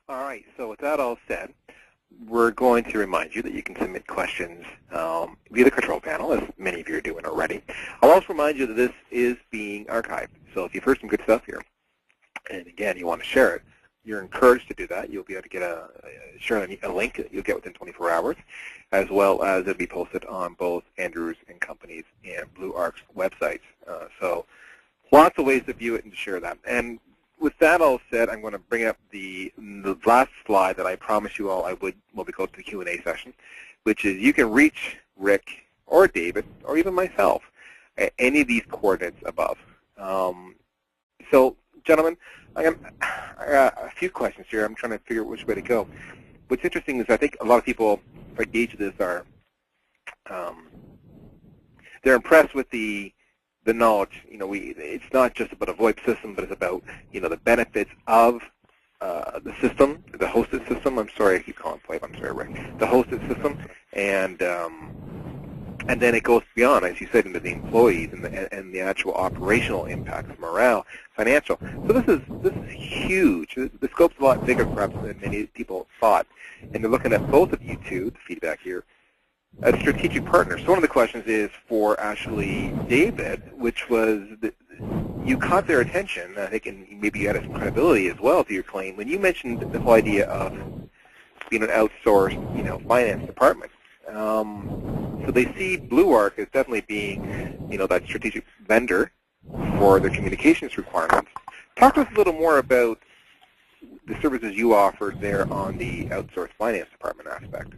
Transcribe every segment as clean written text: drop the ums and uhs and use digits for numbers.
All right, so with that all said, we're going to remind you that you can submit questions via the control panel, as many of you are doing already. I'll also remind you that this is being archived. So if you've heard some good stuff here, and again, you want to share it, you're encouraged to do that. You'll be able to get share a link that you'll get within 24 hours, as well as it'll be posted on both Andrews and Company's and bluArc's websites. So lots of ways to view it and to share that. And with that all said, I'm going to bring up the last slide that I promised you all I would when we go to the Q&A session, which is you can reach Rick or David or even myself at any of these coordinates above. So, gentlemen, I got a few questions here. I'm trying to figure out which way to go. What's interesting is I think a lot of people, if I gauge this, are they're impressed with the knowledge. It's not just about a VoIP system, but it's about, the benefits of the system, the hosted system. I'm sorry, I keep calling VoIP. I'm sorry, Rick. The hosted system, and then it goes beyond, as you said, into the employees and the actual operational impacts, morale, financial. So this is huge. The scope's a lot bigger, perhaps, than many people thought. And they're looking at both of you two, the feedback here, as strategic partners. So one of the questions is for actually David, which was that you caught their attention, I think, and maybe you added some credibility as well to your claim when you mentioned the whole idea of being an outsourced, finance department. So they see bluArc as definitely being, that strategic vendor for their communications requirements. Talk to us a little more about the services you offered there on the outsourced finance department aspect.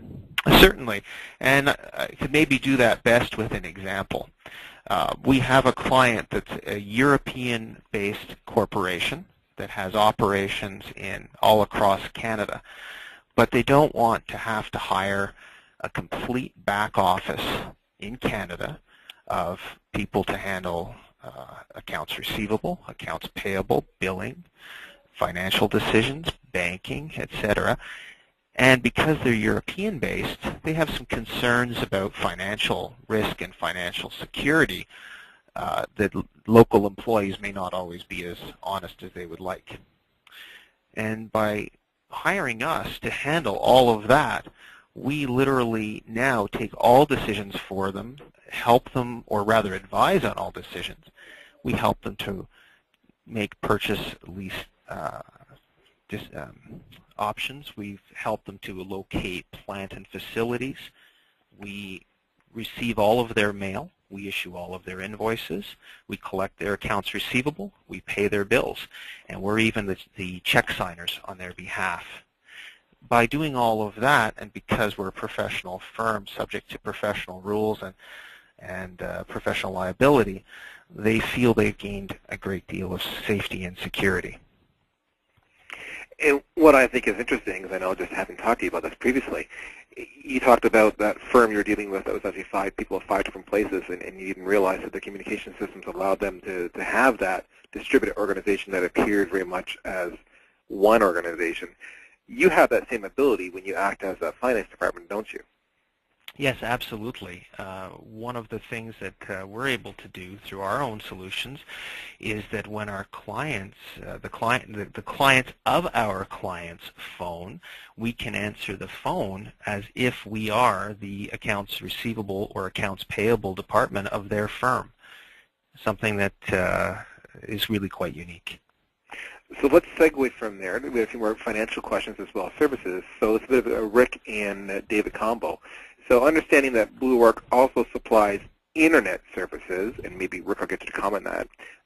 Certainly, and I could maybe do that best with an example. We have a client that's a European-based corporation that has operations all across Canada, but they don't want to have to hire a complete back office in Canada of people to handle accounts receivable, accounts payable, billing, financial decisions, banking, etc. And because they're European-based, they have some concerns about financial risk and financial security that local employees may not always be as honest as they would like. And by hiring us to handle all of that, we literally now take all decisions for them, help them, or rather advise on all decisions. We help them to make purchase lease options. We've helped them to locate plant and facilities. We receive all of their mail. We issue all of their invoices. We collect their accounts receivable. We pay their bills. And we're even the check signers on their behalf. By doing all of that, and because we're a professional firm subject to professional rules and professional liability, they feel they've gained a great deal of safety and security. And what I think is interesting is, I know just having talked to you about this previously, you talked about that firm you're dealing with that was actually 5 people at 5 different places, and you didn't realize that their communication systems allowed them to have that distributed organization that appears very much as one organization. You have that same ability when you act as a finance department, don't you? Yes, absolutely. One of the things that we're able to do through our own solutions is that when our clients, the clients of our clients phone, we can answer the phone as if we are the accounts receivable or accounts payable department of their firm, something that is really quite unique. So let's segue from there. We have a few more financial questions as well as services. So it's a bit of a Rick and David combo. So understanding that bluArc also supplies internet services, and maybe Rick will get you to comment on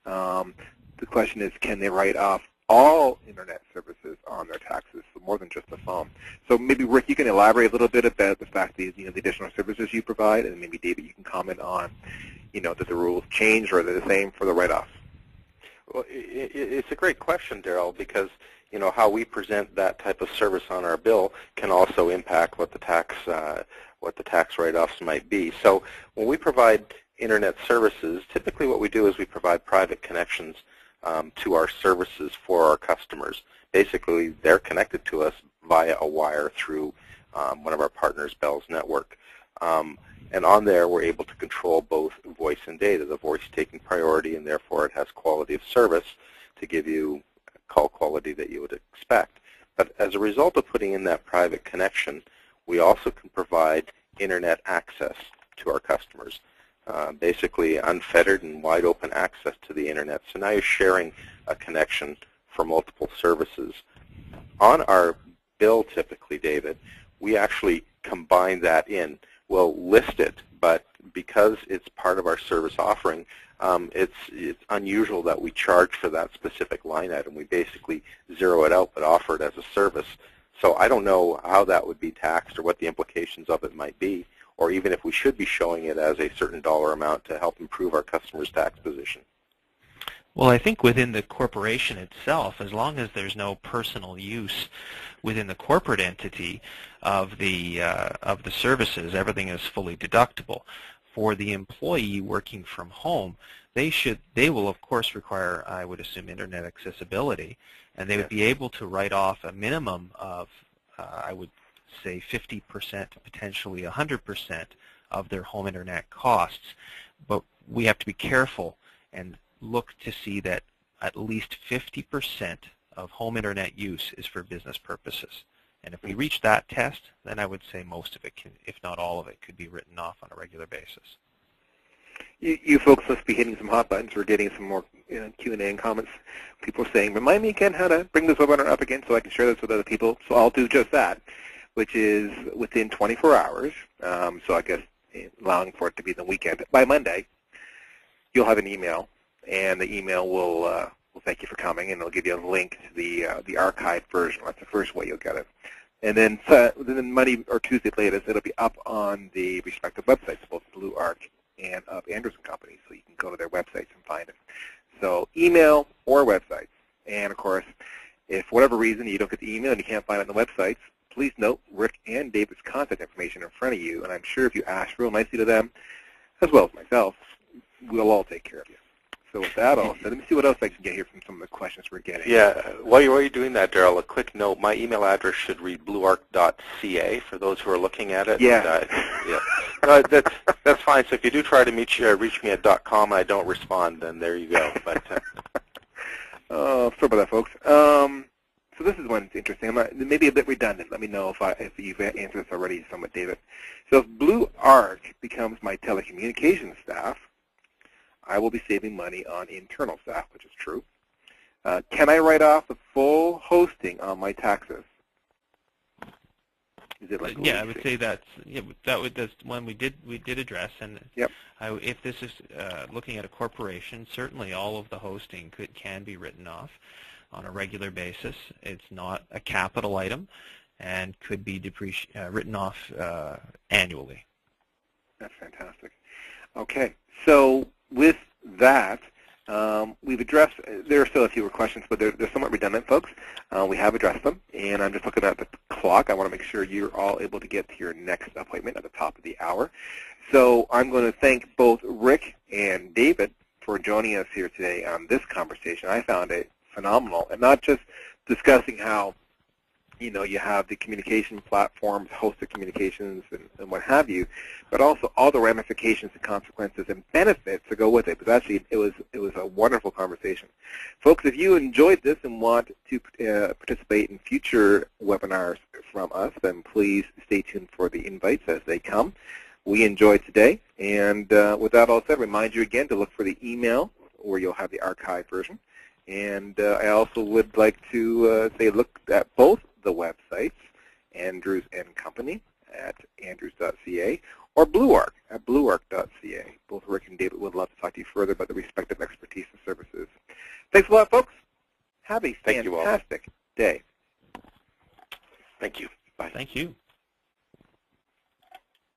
that. The question is, can they write off all internet services on their taxes, so more than just the phone? So maybe Rick, you can elaborate a little bit about the fact that the additional services you provide, and maybe David, you can comment on, that the rules change or they're the same for the write-offs. Well, it's a great question, Daryl, because how we present that type of service on our bill can also impact what the tax write-offs might be. So when we provide internet services, typically what we do is we provide private connections to our services for our customers. Basically, they're connected to us via a wire through one of our partners, Bell's network. And on there, we're able to control both voice and data, the voice taking priority, and therefore it has quality of service to give you call quality that you would expect. But as a result of putting in that private connection, we also can provide internet access to our customers, basically unfettered and wide open access to the internet. So now you're sharing a connection for multiple services. On our bill, typically, David, we actually combine that in. We'll list it, but because it's part of our service offering, it's unusual that we charge for that specific line item. We basically zero it out but offer it as a service. So I don't know how that would be taxed or what the implications of it might be, or even if we should be showing it as a certain dollar amount to help improve our customers' tax position. Well, I think within the corporation itself, as long as there's no personal use within the corporate entity of the services, everything is fully deductible. For the employee working from home, they will of course require, I would assume, internet accessibility, and they would be able to write off a minimum of, I would say, 50%, potentially 100% of their home internet costs. But we have to be careful and look to see that at least 50% of home internet use is for business purposes. And if we reach that test, then I would say most of it can, if not all of it, could be written off on a regular basis. You folks must be hitting some hot buttons. We're getting some more Q&A and comments. People are saying, remind me again how to bring this webinar up again so I can share this with other people. So I'll do just that, which is within 24 hours. So I guess allowing for it to be the weekend. By Monday, you'll have an email, and the email will thank you for coming, and it'll give you a link to the archived version. That's the first way you'll get it. And then Monday or Tuesday latest, it'll be up on the respective websites, both bluArc and of Andrews & Company, so you can go to their websites and find it. So email or websites. And of course, if for whatever reason you don't get the email and you can't find it on the websites, please note Rick and David's contact information in front of you, and I'm sure if you ask real nicely to them, as well as myself, we'll all take care of you. So with that all said, let me see what else I can get here from some of the questions we're getting. Yeah, while you're doing that, Daryl, a quick note. My email address should read bluarc.ca for those who are looking at it. Yeah. No, that's fine. So if you do try to reach me at .com and I don't respond, then there you go. But sorry about that, folks. So this is one that's interesting. Maybe a bit redundant. Let me know if you've answered this already somewhat, David. So if bluArc becomes my telecommunications staff, I will be saving money on internal staff, which is true. Can I write off the full hosting on my taxes? Is it like I would say that's one we did address, and yep. If this is looking at a corporation, certainly all of the hosting can be written off on a regular basis. It's not a capital item, and could be written off annually. That's fantastic. Okay, so with that, we've addressed, there are still a few questions, but they're somewhat redundant, folks. We have addressed them, and I'm just looking at the clock. I want to make sure you're all able to get to your next appointment at the top of the hour. So I'm going to thank both Rick and David for joining us here today on this conversation. I found it phenomenal, and not just discussing how you have the communication platforms, hosted communications, and what have you, but also all the ramifications and consequences and benefits that go with it. Because actually, it was a wonderful conversation. Folks, if you enjoyed this and want to participate in future webinars from us, then please stay tuned for the invites as they come. We enjoyed today, and with that all said, remind you again to look for the email where you'll have the archived version. And I also would like to say look at both the websites, Andrews & Company at andrews.ca or bluArc at bluarc.ca. Both Rick and David would love to talk to you further about the respective expertise and services. Thanks a lot, folks. Have a fantastic day. Thank you. Bye. Thank you.